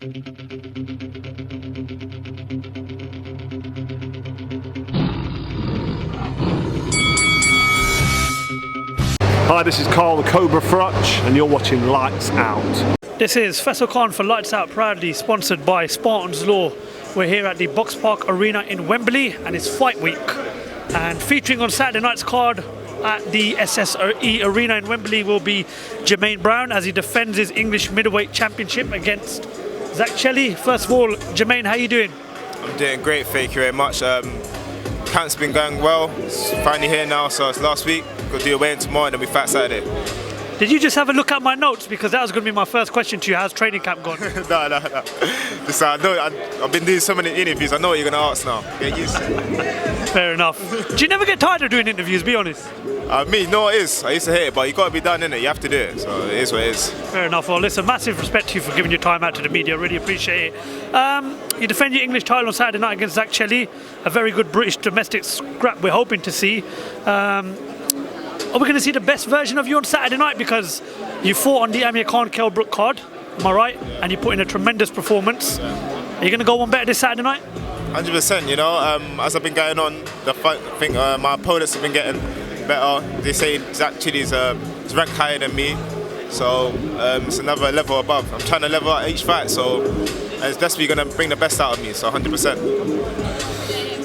Hi, this is Carl the Cobra Frutch, and you're watching Lights Out. This is Faisal Khan for Lights Out, proudly sponsored by Spartans Law. We're here at the Box Park Arena in Wembley, and it's fight week. And featuring on Saturday night's card at the SSE Arena in Wembley will be Germain Brown as he defends his English middleweight championship against Zak Chelii'S. First of all, Germain, how are you doing? I'm doing great, thank you very much. Camp's been going well. It's finally here now, so it's last week. Got to do away tomorrow and then we fight Saturday. Did you just have a look at my notes? Because that was going to be my first question to you. How's training camp gone? No. Just, I've been doing so many interviews. I know what you're going to ask now. Get used to it. Fair enough. Do you never get tired of doing interviews, be honest? No, it is. I used to hate it, but you got to be done, innit? You have to do it. So it is what it is. Fair enough. Well, listen, massive respect to you for giving your time out to the media. Really appreciate it. You defend your English title on Saturday night against Zak Chelii'S. A very good British domestic scrap we're hoping to see. Are we going to see the best version of you on Saturday night? Because you fought on the Amir Khan Kell Brook card, am I right? Yeah. And you put in a tremendous performance. Yeah. Are you going to go one better this Saturday night? 100%, you know. As I've been going on, I think my opponents have been getting better. They say Zak Chelii'S is ranked higher than me. So it's another level above. I'm trying to level out each fight, so it's definitely going to bring the best out of me, so 100%.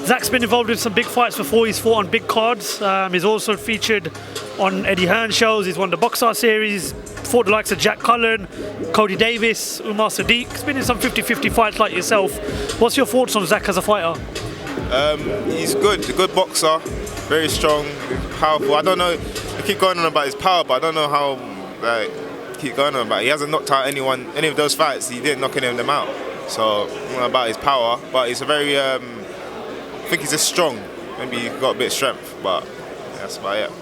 Zak's been involved in some big fights before. He's fought on big cards. He's also featured on Eddie Hearn shows. He's won the Boxer series, fought the likes of Jack Cullen, Cody Davis, Umar Sadiq. He's been in some 50-50 fights like yourself. What's your thoughts on Zak as a fighter? He's good, a good boxer, very strong, powerful. I don't know, I keep going on about his power, but I don't know how, keep going on about it. He hasn't knocked out anyone, any of those fights, he didn't knock any of them out. So, I don't know about his power, but he's a very, I think he's just strong. Maybe he's got a bit of strength, but that's about it.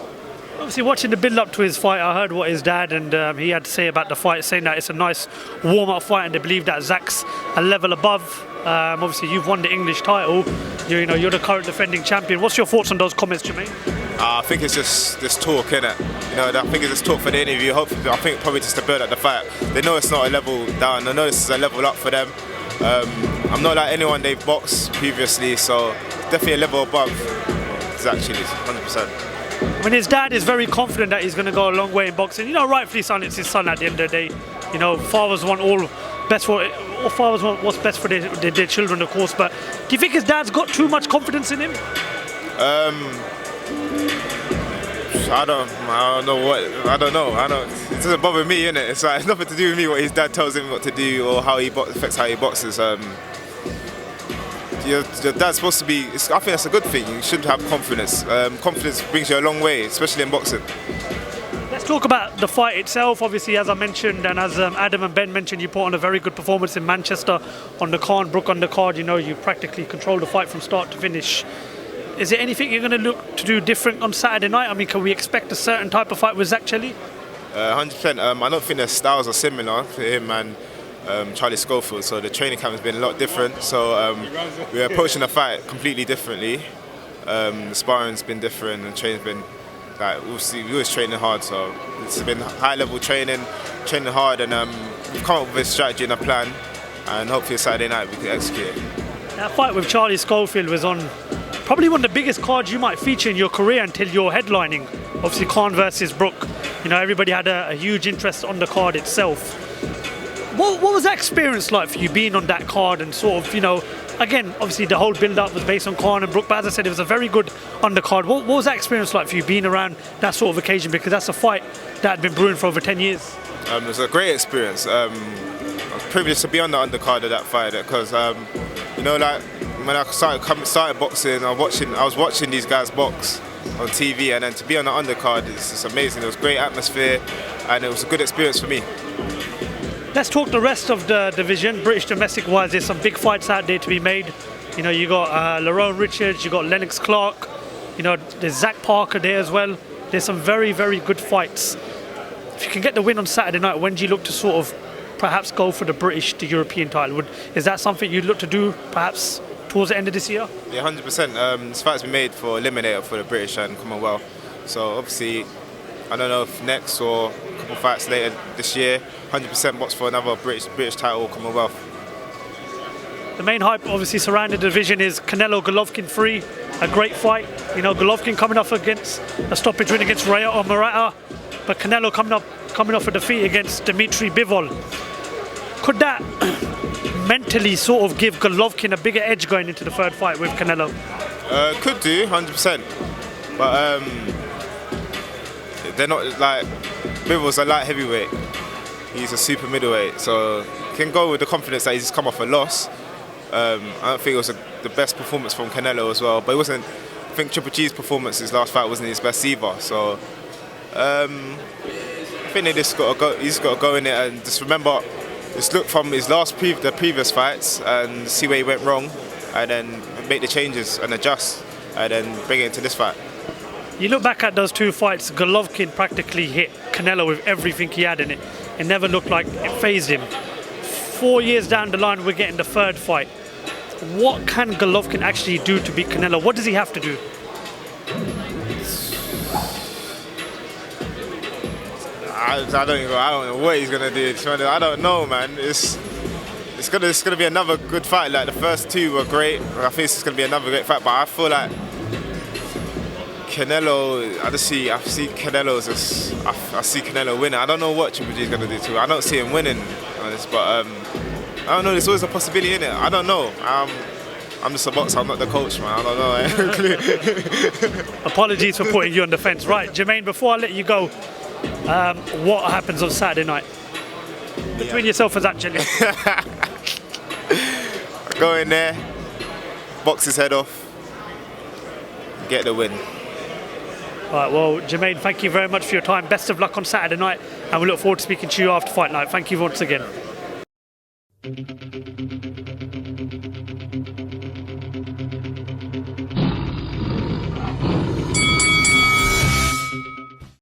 Obviously, watching the build-up to his fight, I heard what his dad and he had to say about the fight, saying that it's a nice warm-up fight, and they believe that Zak's a level above. Obviously, you've won the English title. You're the current defending champion. What's your thoughts on those comments, Germain? I think it's just this talk, innit? You know, I think it's just talk for the interview. Hopefully, I think probably just to build up the fight. They know it's not a level down. They know this is a level up for them. I'm not like anyone they've boxed previously, so definitely a level above Zak Chelii'S, 100%. When his dad is very confident that he's going to go a long way in boxing, you know, rightfully so, it's his son at the end of the day. You know, fathers want all fathers want what's best for their children, of course. But do you think his dad's got too much confidence in him? I don't know. It doesn't bother me, innit? It's like, it's nothing to do with me what his dad tells him what to do or how he affects how he boxes. Your dad's supposed to be, I think that's a good thing. You should have confidence. Confidence brings you a long way, especially in boxing. Let's talk about the fight itself. Obviously, as I mentioned, and as Adam and Ben mentioned, you put on a very good performance in Manchester on the Khan Brook undercard. You know, you practically controlled the fight from start to finish. Is there anything you're going to look to do different on Saturday night? I mean, can we expect a certain type of fight with Zak Chelii'S? 100%. I don't think the styles are similar for him and Charlie Schofield, so the training camp has been a lot different. So we're approaching the fight completely differently. The sparring's been different, and the training's been we always training hard. So it's been high-level training hard, and we've come up with a strategy and a plan, and hopefully Saturday night we can execute it. That fight with Charlie Schofield was on probably one of the biggest cards you might feature in your career until you're headlining. Obviously, Khan versus Brook. You know, everybody had a huge interest on the card itself. What was that experience like for you being on that card and sort of, you know, again, obviously the whole build-up was based on Khan and Brook, but as I said, it was a very good undercard. What was that experience like for you being around that sort of occasion? Because that's a fight that had been brewing for over 10 years. It was a great experience. I was privileged to be on the undercard of that fight because, you know, like when I started boxing, I was watching these guys box on TV, and then to be on the undercard, it's just amazing. It was a great atmosphere, and it was a good experience for me. Let's talk the rest of the division. British domestic-wise, there's some big fights out there to be made. You know, you got Lerone Richards, you got Lennox Clark. You know, there's Zach Parker there as well. There's some very, very good fights. If you can get the win on Saturday night, when do you look to sort of perhaps go for the British to European title? Is that something you'd look to do perhaps towards the end of this year? Yeah, 100%. This fight's been made for Eliminator for the British and Commonwealth. So obviously, I don't know if next or a couple fights later this year, 100% box for another British title or Commonwealth. The main hype obviously surrounding the division is Canelo Golovkin 3, a great fight. You know, Golovkin coming off against a stoppage win against Raya or Murata, but Canelo coming off a defeat against Dimitri Bivol. Could that mentally sort of give Golovkin a bigger edge going into the third fight with Canelo? Could do, 100%. But they're not like, Bivol's a light heavyweight. He's a super middleweight, so you can go with the confidence that he's come off a loss. I don't think it was the best performance from Canelo as well, but it wasn't. I think Triple G's performance his last fight wasn't his best either. So I think they just got to go. He's got to go in it and just remember, just look from his the previous fights and see where he went wrong, and then make the changes and adjust, and then bring it into this fight. You look back at those two fights, Golovkin practically hit Canelo with everything he had in it. It never looked like it fazed him. 4 years down the line, we're getting the third fight. What can Golovkin actually do to beat Canelo? What does he have to do? I don't know what he's gonna do. I don't know, man. It's gonna be another good fight. Like the first two were great. I think it's gonna be another great fight. But I feel like Canelo, I see Canelo winning. I don't know what Triple G is gonna do to him. I don't see him winning on this, but I don't know. There's always a possibility in it. I don't know. I'm just a boxer. I'm not the coach, man. I don't know. Apologies for putting you on the fence. Right, Germaine, before I let you go, what happens on Saturday night between yourself and Zak Chelii'S? Go in there, box his head off, get the win. All right, well, Germaine, thank you very much for your time. Best of luck on Saturday night, and we look forward to speaking to you after fight night. Thank you once again.